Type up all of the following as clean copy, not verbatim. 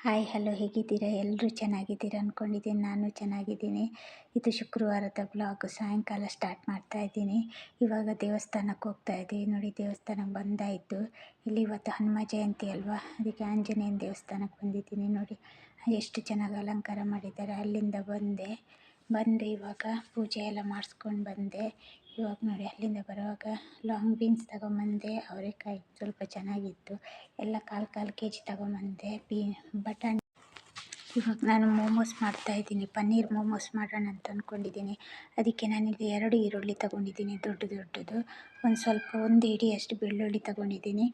Hi hello ಹೇಗಿದ್ದೀರಾ? ಎಲ್ಲರೂ ಚೆನ್ನಾಗಿದ್ದೀರಾ ಅಂದ್ಕೊಂಡಿದ್ದೀನಿ. ನಾನು ಚೆನ್ನಾಗಿದ್ದೀನಿ. ಇದು ಶುಕ್ರವಾರದ ಬ್ಲಾಗ್. ಸಾಯಂಕಾಲ ಸ್ಟಾರ್ಟ್ ಮಾಡ್ತಾ ಇದ್ದೀನಿ. ಇವಾಗ ದೇವಸ್ಥಾನಕ್ಕೆ ಹೋಗ್ತಾ ಇದ್ದೀವಿ. ನೋಡಿ, ದೇವಸ್ಥಾನಕ್ಕೆ ಬಂದಾಯಿತು. ಇಲ್ಲಿ ಇವತ್ತು ಹನುಮ ಜಯಂತಿ ಅಲ್ವಾ, ಅದಕ್ಕೆ ಆಂಜನೇಯನ ದೇವಸ್ಥಾನಕ್ಕೆ ಬಂದಿದ್ದೀನಿ. ನೋಡಿ ಎಷ್ಟು ಚೆನ್ನಾಗಿ ಅಲಂಕಾರ ಮಾಡಿದ್ದಾರೆ. ಅಲ್ಲಿಂದ ಬಂದು ಇವಾಗ ಪೂಜೆ ಎಲ್ಲ ಮಾಡಿಸ್ಕೊಂಡು ಬಂದೆ. ಇವಾಗ ನೋಡಿ, ಅಲ್ಲಿಂದ ಬರುವಾಗ ಲಾಂಗ್ ಬೀನ್ಸ್ ತಗೊಂಬಂದೆ. ಅವರೆಕಾಯಿ ಸ್ವಲ್ಪ ಚೆನ್ನಾಗಿತ್ತು. ಎಲ್ಲ ಕಾಲು ಕೆ ಜಿ ತಗೊಂಬಂದೆ. ಬಟಾಣಿ. ಇವಾಗ ನಾನು ಮೋಮೋಸ್ ಮಾಡ್ತಾಯಿದ್ದೀನಿ. ಪನ್ನೀರ್ ಮೋಮೋಸ್ ಮಾಡೋಣ ಅಂತ ಅಂದ್ಕೊಂಡಿದ್ದೀನಿ. ಅದಕ್ಕೆ ನಾನಿಲ್ಲಿ 2 ಈರುಳ್ಳಿ ತೊಗೊಂಡಿದ್ದೀನಿ, ದೊಡ್ಡದು. ಒಂದು ಹಿಡಿಯಷ್ಟು ಬೆಳ್ಳುಳ್ಳಿ ತೊಗೊಂಡಿದ್ದೀನಿ.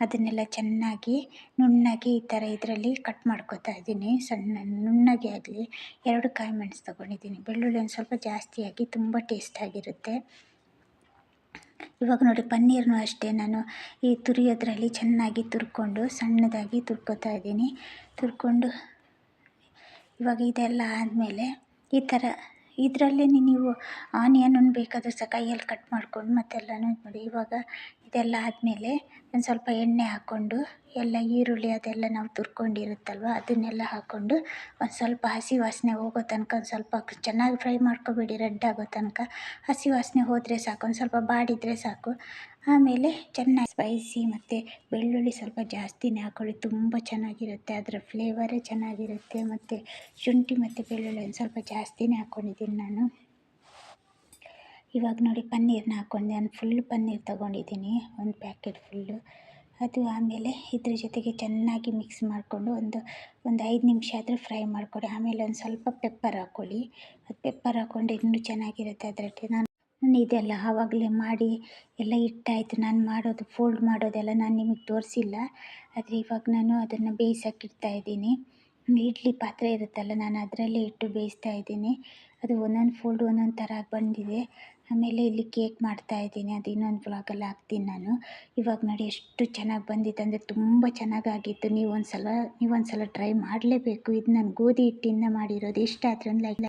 ಅದನ್ನೆಲ್ಲ ಚೆನ್ನಾಗಿ ನುಣ್ಣಗೆ ಈ ಥರ ಇದರಲ್ಲಿ ಕಟ್ ಮಾಡ್ಕೊತಾ ಇದ್ದೀನಿ. ಸಣ್ಣ ನುಣ್ಣಗೆ ಆಗಲಿ. 2 ಕಾಯಿ ಮೆಣಸು ತೊಗೊಂಡಿದ್ದೀನಿ. ಬೆಳ್ಳುಳ್ಳಿ ಒಂದು ಸ್ವಲ್ಪ ಜಾಸ್ತಿ ಹಾಕಿ ತುಂಬ ಟೇಸ್ಟಾಗಿರುತ್ತೆ. ಇವಾಗ ನೋಡಿ, ಪನ್ನೀರ್ನೂ ಅಷ್ಟೇ ನಾನು ಈ ತುರಿಯೋದ್ರಲ್ಲಿ ಚೆನ್ನಾಗಿ ತುರ್ಕೊಂಡು ಸಣ್ಣದಾಗಿ ತುರ್ಕೊತಾ ಇದ್ದೀನಿ. ತುರ್ಕೊಂಡು ಇವಾಗ ಇದೆಲ್ಲ ಆದಮೇಲೆ ಈ ಥರ ಇದರಲ್ಲೇ ನೀವು ಆನಿಯನನ್ನು ಬೇಕಾದರೆ ಸಹ ಕೈಯಲ್ಲಿ ಕಟ್ ಮಾಡ್ಕೊಂಡು ಮತ್ತೆಲ್ಲನೂ ನೋಡಿ. ಇವಾಗ ಇದೆಲ್ಲ ಆದಮೇಲೆ ಒಂದು ಸ್ವಲ್ಪ ಎಣ್ಣೆ ಹಾಕ್ಕೊಂಡು ಎಲ್ಲ ಈರುಳ್ಳಿ ಅದೆಲ್ಲ ನಾವು ತುರ್ಕೊಂಡಿರುತ್ತಲ್ವ ಅದನ್ನೆಲ್ಲ ಹಾಕ್ಕೊಂಡು ಒಂದು ಸ್ವಲ್ಪ ಹಸಿ ವಾಸನೆ ಹೋಗೋ ತನಕ ಒಂದು ಸ್ವಲ್ಪ ಚೆನ್ನಾಗಿ ಫ್ರೈ ಮಾಡ್ಕೊಬೇಡಿ, ರೆಡ್ ಆಗೋ ತನಕ. ಹಸಿ ವಾಸನೆ ಹೋದರೆ ಸಾಕು, ಒಂದು ಸ್ವಲ್ಪ ಬಾಡಿದರೆ ಸಾಕು. ಆಮೇಲೆ ಚೆನ್ನಾಗಿ ಸ್ಪೈಸಿ ಮತ್ತು ಬೆಳ್ಳುಳ್ಳಿ ಸ್ವಲ್ಪ ಜಾಸ್ತಿನೇ ಹಾಕ್ಕೊಳ್ಳಿ, ತುಂಬ ಚೆನ್ನಾಗಿರುತ್ತೆ. ಅದರ ಫ್ಲೇವರೇ ಚೆನ್ನಾಗಿರುತ್ತೆ. ಮತ್ತು ಶುಂಠಿ ಮತ್ತು ಬೆಳ್ಳುಳ್ಳಿ ಒಂದು ಸ್ವಲ್ಪ ಜಾಸ್ತಿನೇ ಹಾಕ್ಕೊಂಡಿದ್ದೀನಿ ನಾನು. ಇವಾಗ ನೋಡಿ, ಪನ್ನೀರನ್ನ ಹಾಕ್ಕೊಂಡೆ. ನಾನು ಫುಲ್ ಪನ್ನೀರ್ ತೊಗೊಂಡಿದ್ದೀನಿ, ಒಂದು ಪ್ಯಾಕೆಟ್ ಫುಲ್ಲು. ಅದು ಆಮೇಲೆ ಇದ್ರ ಜೊತೆಗೆ ಚೆನ್ನಾಗಿ ಮಿಕ್ಸ್ ಮಾಡಿಕೊಂಡು ಒಂದು 5 ನಿಮಿಷ ಆದರೂ ಫ್ರೈ ಮಾಡಿಕೊಡಿ. ಆಮೇಲೆ ಒಂದು ಸ್ವಲ್ಪ ಪೆಪ್ಪರ್ ಹಾಕ್ಕೊಳ್ಳಿ. ಅದು ಪೆಪ್ಪರ್ ಹಾಕ್ಕೊಂಡು ಇನ್ನೂ ಚೆನ್ನಾಗಿರುತ್ತೆ. ಅದರಲ್ಲಿ ನಾನು ಇದೆಲ್ಲ ಆವಾಗಲೇ ಮಾಡಿ ಎಲ್ಲ ಇಟ್ಟಾಯಿತು. ನಾನು ಫೋಲ್ಡ್ ಮಾಡೋದೆಲ್ಲ ನಾನು ನಿಮಗೆ ತೋರಿಸಿಲ್ಲ. ಆದರೆ ಇವಾಗ ನಾನು ಅದನ್ನು ಬೇಯಿಸೋಕ್ಕಿಡ್ತಾ ಇದ್ದೀನಿ. ಇಡ್ಲಿ ಪಾತ್ರೆ ಇರುತ್ತಲ್ಲ, ನಾನು ಅದರಲ್ಲೇ ಇಟ್ಟು ಬೇಯಿಸ್ತಾ ಇದ್ದೀನಿ. ಅದು ಒಂದೊಂದು ಫೋಲ್ಡ್ ಒಂದೊಂದು ಥರ ಬಂದಿದೆ. ಆಮೇಲೆ ಇಲ್ಲಿ ಕೇಕ್ ಮಾಡ್ತಾಯಿದ್ದೀನಿ. ಅದು ಇನ್ನೊಂದು ವ್ಲಾಗಲ್ಲಿ ಹಾಕ್ತೀನಿ ನಾನು. ಇವಾಗ ನೋಡಿ ಎಷ್ಟು ಚೆನ್ನಾಗಿ ಬಂದಿತ್ತು ಅಂದರೆ ತುಂಬ ಚೆನ್ನಾಗಾಗಿತ್ತು. ನೀವೊಂದು ಸಲ ಟ್ರೈ ಮಾಡಲೇಬೇಕು. ಇದು ನಾನು ಗೋಧಿ ಹಿಟ್ಟಿಂದ ಮಾಡಿರೋದು. ಇಷ್ಟ ಆದರೆ ಒಂದು ಲೈಕ್